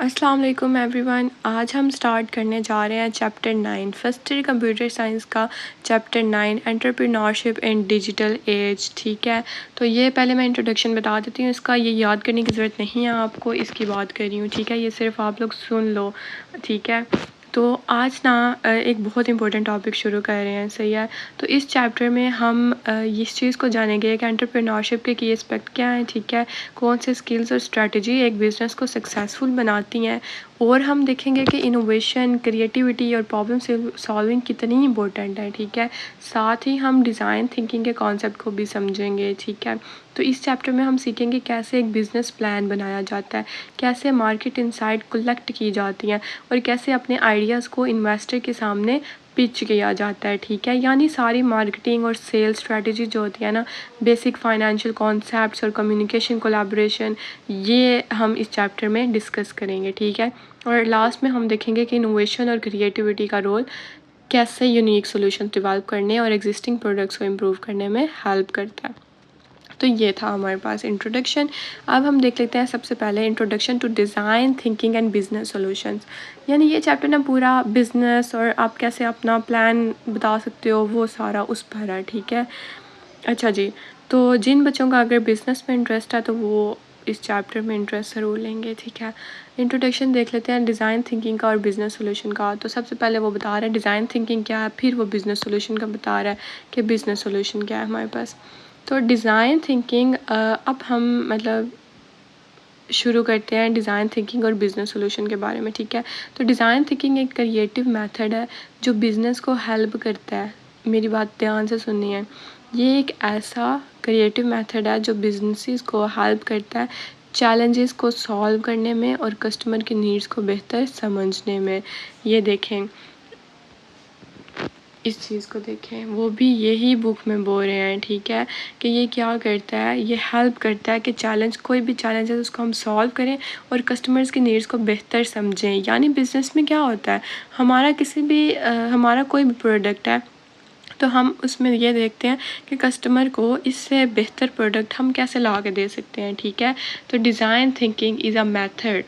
अस्सलाम वालेकुम एवरीवन। आज हम स्टार्ट करने जा रहे हैं chapter 9 first year computer science का chapter 9 entrepreneurship in digital age. ठीक है, तो ये पहले मैं इंट्रोडक्शन बता देती हूँ इसका, ये याद करने की ज़रूरत नहीं है आपको, इसकी बात कर रही हूँ। ठीक है, ये सिर्फ आप लोग सुन लो। ठीक है, तो आज ना एक बहुत इंपॉर्टेंट टॉपिक शुरू कर रहे हैं। सही है, तो इस चैप्टर में हम इस चीज़ को जानेंगे कि एंटरप्रेन्योरशिप के की एस्पेक्ट क्या हैं। ठीक है, कौन से स्किल्स और स्ट्रेटजी एक बिज़नेस को सक्सेसफुल बनाती हैं, और हम देखेंगे कि इनोवेशन, क्रिएटिविटी और प्रॉब्लम सॉल्विंग कितनी इंपॉर्टेंट है। ठीक है, साथ ही हम डिज़ाइन थिंकिंग के कॉन्सेप्ट को भी समझेंगे। ठीक है, तो इस चैप्टर में हम सीखेंगे कैसे एक बिज़नेस प्लान बनाया जाता है, कैसे मार्केट इनसाइट कलेक्ट की जाती हैं, और कैसे अपने आइडियाज़ को इन्वेस्टर के सामने पिच किया जाता है। ठीक है, यानी सारी मार्केटिंग और सेल्स स्ट्रेटजी जो होती है ना, बेसिक फाइनेंशियल कॉन्सेप्ट्स और कम्युनिकेशन कोलैबोरेशन, ये हम इस चैप्टर में डिस्कस करेंगे। ठीक है, और लास्ट में हम देखेंगे कि इनोवेशन और क्रिएटिविटी का रोल कैसे यूनिक सोल्यूशन डेवलप करने और एग्जिस्टिंग प्रोडक्ट्स को इम्प्रूव करने में हेल्प करता है। तो ये था हमारे पास इंट्रोडक्शन। अब हम देख लेते हैं सबसे पहले introduction to design thinking and business solutions. यानी ये चैप्टर ना पूरा बिजनेस और आप कैसे अपना प्लान बता सकते हो वो सारा उस पर है। ठीक है, अच्छा जी, तो जिन बच्चों का अगर बिज़नेस में इंटरेस्ट है तो वो इस चैप्टर में इंटरेस्ट ज़रूर लेंगे। ठीक है, इंट्रोडक्शन देख लेते हैं डिज़ाइन थिंकिंग का और बिज़नेस सॉल्यूशन का। तो सबसे पहले वो बता रहे हैं डिज़ाइन थिंकिंग क्या है, फिर वो बिज़नेस सॉल्यूशन का बता रहा है कि बिज़नेस सॉल्यूशन क्या है हमारे पास। तो डिज़ाइन थिंकिंग अब हम मतलब शुरू करते हैं डिज़ाइन थिंकिंग और बिज़नेस सॉल्यूशन के बारे में। ठीक है, तो डिज़ाइन थिंकिंग एक क्रिएटिव मेथड है जो बिज़नेस को हेल्प करता है। मेरी बात ध्यान से सुननी है, ये एक ऐसा क्रिएटिव मेथड है जो बिजनेसेस को हेल्प करता है चैलेंजेस को सॉल्व करने में और कस्टमर की नीड्स को बेहतर समझने में। ये देखें, इस चीज़ को देखें, वो भी यही बुक में बोल रहे हैं। ठीक है, कि ये क्या करता है, ये हेल्प करता है कि कोई भी चैलेंज है उसको हम सॉल्व करें और कस्टमर्स की नीड्स को बेहतर समझें। यानी बिज़नेस में क्या होता है, हमारा कोई भी प्रोडक्ट है तो हम उसमें ये देखते हैं कि कस्टमर को इससे बेहतर प्रोडक्ट हम कैसे ला के दे सकते हैं। ठीक है, तो design thinking is a method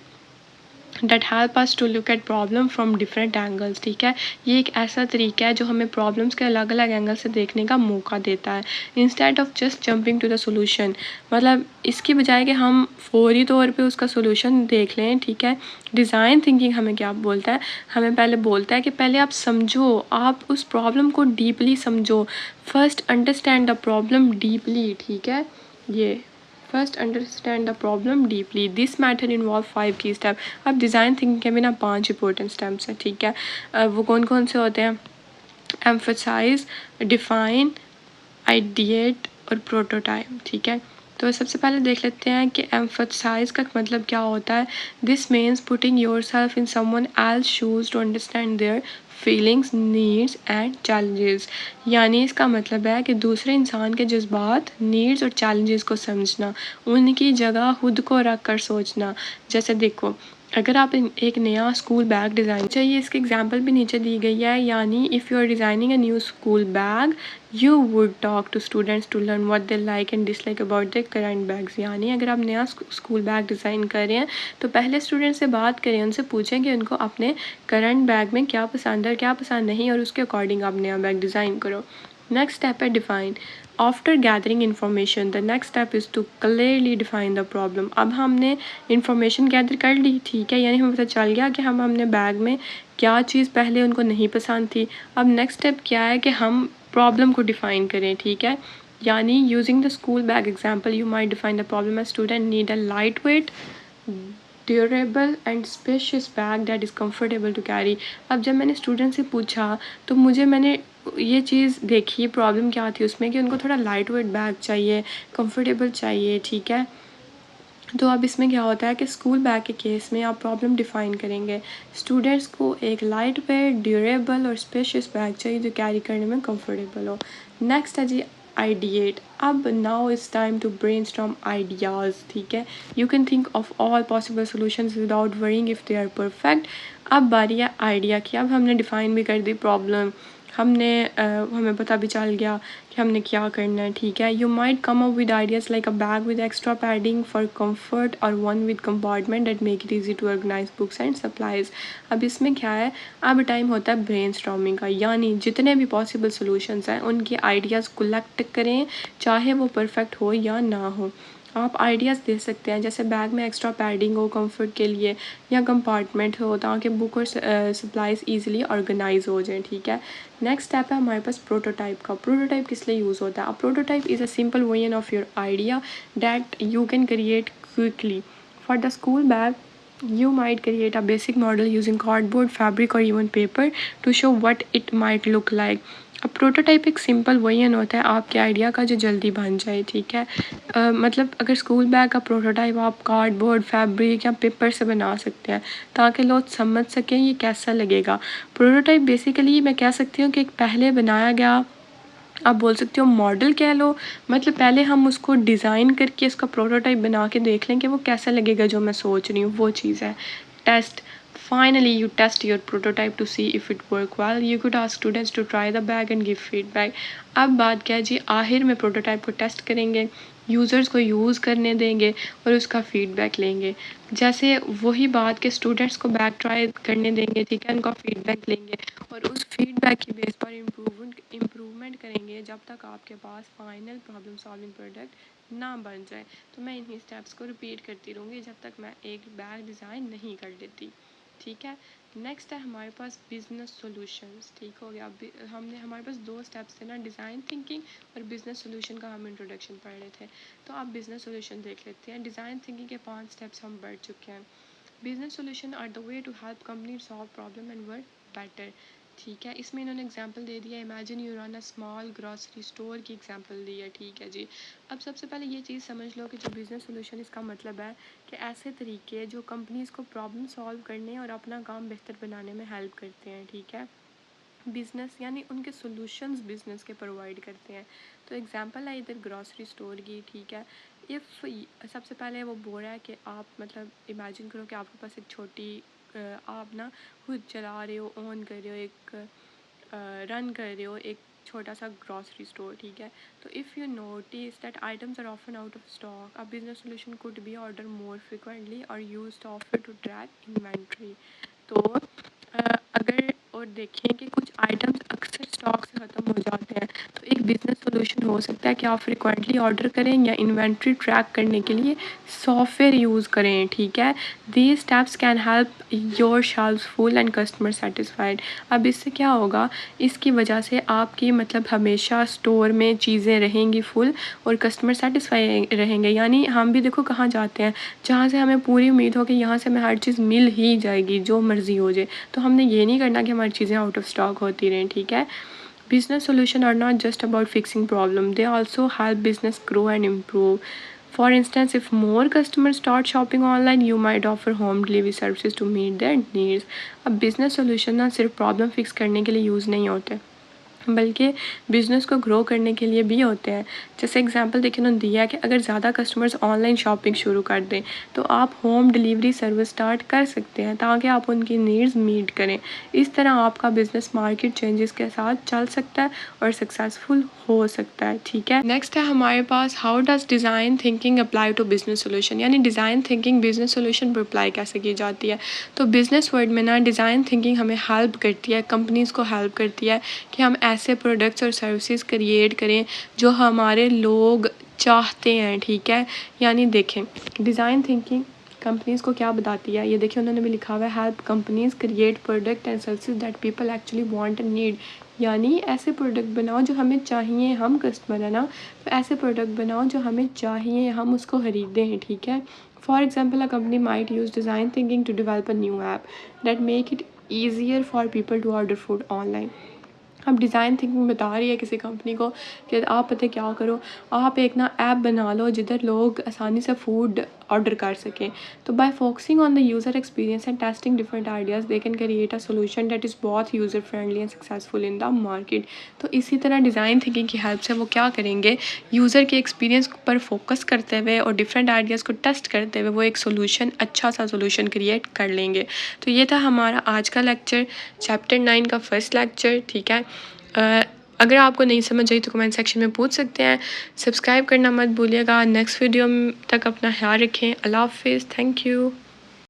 that help us to look at problem from different angles. ठीक है, ये एक ऐसा तरीका है जो हमें प्रॉब्लम्स के अलग अलग एंगल से देखने का मौका देता है, instead of just jumping to the solution. मतलब इसकी बजाय कि हम फौरी तौर पे उसका सोल्यूशन देख लें। ठीक है, डिज़ाइन थिंकिंग हमें क्या बोलता है, हमें पहले बोलता है कि पहले आप समझो, आप उस प्रॉब्लम को डीपली समझो। First understand the problem deeply. ठीक है, ये first understand the problem deeply, this method involve 5 की स्टेप। अब डिज़ाइन थिंकिंग के भी ना 5 इंपॉर्टेंट स्टेप्स हैं। ठीक है, वो कौन कौन से होते हैं, एम्फसाइज, डिफाइन, आइडिएट और प्रोटोटाइप। ठीक है, तो सबसे पहले देख लेते हैं कि एम्फसाइज का मतलब क्या होता है। This means putting yourself in someone else shoes to understand their feelings, needs and challenges. यानी इसका मतलब है कि दूसरे इंसान के जज्बात, नीड्स और चैलेंजेस को समझना, उनकी जगह खुद को रख कर सोचना। जैसे देखो, अगर आप एक नया स्कूल बैग डिज़ाइन चाहिए, इसकी एग्जांपल भी नीचे दी गई है। यानी if you are designing a new school bag, you would talk to students to learn what they like and dislike about the current bags. यानी अगर आप नया स्कूल बैग डिज़ाइन कर रहे हैं तो पहले स्टूडेंट से बात करें, उनसे पूछें कि उनको अपने करंट बैग में क्या पसंद है और क्या पसंद नहीं, और उसके अकॉर्डिंग आप नया बैग डिज़ाइन करो। नेक्स्ट स्टेप है define. After gathering information the next step is to clearly define the problem. अब हमने इन्फॉर्मेशन गैदर कर ली। ठीक है, यानी हमें पता चल गया कि हमने बैग में क्या चीज़ पहले उनको नहीं पसंद थी। अब नेक्स्ट स्टेप क्या है कि हम प्रॉब्लम को डिफाइन करें। ठीक है, यानी using the school bag example you might define the problem, a student need a light weight, durable and spacious bag that is comfortable to carry. अब जब मैंने स्टूडेंट से पूछा तो मैंने ये चीज़ देखी, प्रॉब्लम क्या थी उसमें, कि उनको थोड़ा लाइट वेट बैग चाहिए, कंफर्टेबल चाहिए। ठीक है, तो अब इसमें क्या होता है कि स्कूल बैग के केस में आप प्रॉब्लम डिफाइन करेंगे। स्टूडेंट्स को एक लाइट वेट, ड्यूरेबल और स्पेशियस बैग चाहिए जो कैरी करने में कंफर्टेबल हो। नेक्स्ट है जी आइडिएट। अब now it's time to brainstorm ideas. ठीक है, you can think of all possible solutions without worrying if they are perfect. अब बारी है आइडिया की। अब हमने डिफाइन भी कर दी प्रॉब्लम, हमें पता भी चल गया कि हमने क्या करना है, ठीक है। You might come up with ideas like a bag with extra padding for comfort और one with compartment that make it easy to organise books and supplies. अब इसमें क्या है, अब टाइम होता है ब्रेनस्टॉर्मिंग का, यानी जितने भी पॉसिबल सोल्यूशंस हैं उनके आइडियाज़ कलेक्ट करें, चाहे वो परफेक्ट हो या ना हो। आप आइडियाज़ दे सकते हैं, जैसे बैग में एक्स्ट्रा पैडिंग हो कंफर्ट के लिए, या कंपार्टमेंट हो ताकि बुक और सप्लाईज ईजिली ऑर्गेनाइज हो जाए, ठीक है। नेक्स्ट स्टेप है हमारे पास प्रोटोटाइप का। प्रोटोटाइप किस लिए यूज़ होता है? अ prototype is a simple version of your idea that you can create quickly. For the school bag you might create a basic model using cardboard, fabric or even paper to show what it might look like. अब prototype एक simple version होता है आपके idea का जो जल्दी बन जाए, ठीक है। मतलब अगर स्कूल बैग का प्रोटोटाइप आप कार्डबोर्ड, फैब्रिक या पेपर से बना सकते हैं ताकि लोग समझ सकें ये कैसा लगेगा। प्रोटोटाइप बेसिकली मैं कह सकती हूँ कि एक पहले बनाया गया, आप बोल सकते हो मॉडल कह लो, मतलब पहले हम उसको डिज़ाइन करके इसका प्रोटोटाइप बना के देख लें कि वो कैसा लगेगा जो मैं सोच रही हूँ, वो चीज़ है। Test, finally you test your prototype to see if it work well. You could ask students to try the bag and give feedback. अब बात क्या है जी, आखिर में प्रोटोटाइप को टेस्ट करेंगे, यूज़र्स को यूज़ करने देंगे और उसका फीडबैक लेंगे। जैसे वही बात के स्टूडेंट्स को बैग ट्राई करने देंगे, ठीक है, उनका फीडबैक लेंगे और उस फीडबैक की बेस पर इम्प्रूवमेंट करेंगे जब तक आपके पास फाइनल प्रॉब्लम सॉल्विंग प्रोडक्ट ना बन जाए। तो मैं इन्हीं स्टेप्स को रिपीट करती रहूँगी जब तक मैं एक बैग डिज़ाइन नहीं कर देती, ठीक है। नेक्स्ट है हमारे पास बिजनेस सॉल्यूशंस, ठीक हो गया। हमारे पास दो स्टेप्स थे ना, डिज़ाइन थिंकिंग और बिजनेस सॉल्यूशन का हम इंट्रोडक्शन पढ़ रहे थे। तो आप बिजनेस सॉल्यूशन देख लेते हैं। डिज़ाइन थिंकिंग के 5 स्टेप्स हम बढ़ चुके हैं। Business solution are the way to help company solve problem and work better, ठीक है। इसमें इन्होंने एग्जांपल दे दिया, imagine you run a small grocery store की एग्जांपल दी है, ठीक है जी। अब सबसे पहले ये चीज़ समझ लो कि जो बिज़नेस सॉल्यूशन इसका मतलब है कि ऐसे तरीके जो कंपनीज़ को प्रॉब्लम सॉल्व करने और अपना काम बेहतर बनाने में हेल्प करते हैं, ठीक है। बिज़नेस यानी उनके सॉल्यूशंस बिज़नेस के प्रोवाइड करते हैं। तो एग्जांपल है इधर ग्रॉसरी स्टोर की, ठीक है। इफ़ सबसे पहले वो बोल रहा है कि आप मतलब इमेजिन करो कि आपके पास एक छोटी आप ना खुद चला रहे हो, ऑन कर रहे हो, एक रन कर रहे हो एक छोटा सा ग्रॉसरी स्टोर, ठीक है। तो if you notice that items are often out of stock, a business solution could be order more frequently और use offer to track inventory. तो अगर और देखें कि कुछ आइटम्स अक्सर स्टॉक से ख़त्म हो जाते हैं, तो एक बिज़नेस सोल्यूशन हो सकता है कि आप फ्रिक्वेंटली ऑर्डर करें या इन्वेंट्री ट्रैक करने के लिए सॉफ्टवेयर यूज़ करें, ठीक है। These steps can help your shelves full and customer satisfied. अब इससे क्या होगा, इसकी वजह से आपकी मतलब हमेशा स्टोर में चीज़ें रहेंगी फुल और कस्टमर सेटिस्फाई रहेंगे। यानी हम भी देखो कहाँ जाते हैं जहाँ से हमें पूरी उम्मीद हो कि यहाँ से हमें हर चीज़ मिल ही जाएगी जो मर्ज़ी हो जाए, तो हमने ये नहीं करना कि हमारी चीज़ें आउट ऑफ स्टॉक होती रहें, ठीक है। Business solutions are not just about fixing problem, they also help business grow and improve. For instance, if more customers start shopping online, you might offer home delivery services to meet their needs. अब business solution ना सिर्फ problem fix करने के लिए use नहीं होते, बल्कि business को ग्रो करने के लिए भी होते हैं। जैसे एग्जांपल देखिए उन्होंने दिया है कि अगर ज़्यादा कस्टमर्स ऑनलाइन शॉपिंग शुरू कर दें तो आप होम डिलीवरी सर्विस स्टार्ट कर सकते हैं ताकि आप उनकी नीड्स मीट करें। इस तरह आपका बिज़नेस मार्केट चेंजेस के साथ चल सकता है और सक्सेसफुल हो सकता है, ठीक है। नेक्स्ट है हमारे पास how does design thinking apply to business solution, यानी डिज़ाइन थिंकिंग बिज़नेस सोल्यूशन पर अप्लाई कैसे की जाती है। तो बिज़नेस वर्ल्ड में ना डिज़ाइन थिंकिंग हमें हेल्प करती है, कंपनीज़ को हेल्प करती है कि हम ऐसे प्रोडक्ट्स और सर्विसेज क्रिएट करें जो हमारे लोग चाहते हैं, ठीक है। यानी देखें डिज़ाइन थिंकिंग कंपनीज़ को क्या बताती है, ये देखिए उन्होंने भी लिखा हुआ है help companies create product and services that people actually want and need. यानी ऐसे प्रोडक्ट बनाओ जो हमें चाहिए, हम कस्टमर है ना, तो ऐसे प्रोडक्ट बनाओ जो हमें चाहिए, हम उसको खरीदें, ठीक है। For example a company might use design thinking to develop a new app that make it easier for people to order food online. अब डिज़ाइन थिंकिंग बता रही है किसी कंपनी को कि आप पता क्या करो, आप एक ना ऐप बना लो जिधर लोग आसानी से फूड ऑर्डर कर सकें। तो by focusing on the user experience and testing different ideas they can create a solution that is बहुत user friendly and successful in the market. तो इसी तरह डिज़ाइन थिंकिंग की हेल्प से वो क्या करेंगे, यूज़र के एक्सपीरियंस पर फोकस करते हुए और डिफरेंट आइडियाज़ को टेस्ट करते हुए वो एक सोल्यूशन, अच्छा सा सोल्यूशन क्रिएट कर लेंगे। तो ये था हमारा आज का लेक्चर, चैप्टर 9 का फर्स्ट लेक्चर, ठीक है। अगर आपको नहीं समझ आई तो कमेंट सेक्शन में पूछ सकते हैं। सब्सक्राइब करना मत भूलिएगा। नेक्स्ट वीडियो तक अपना ख्याल रखें। अल्लाह हाफिज़। Thank you.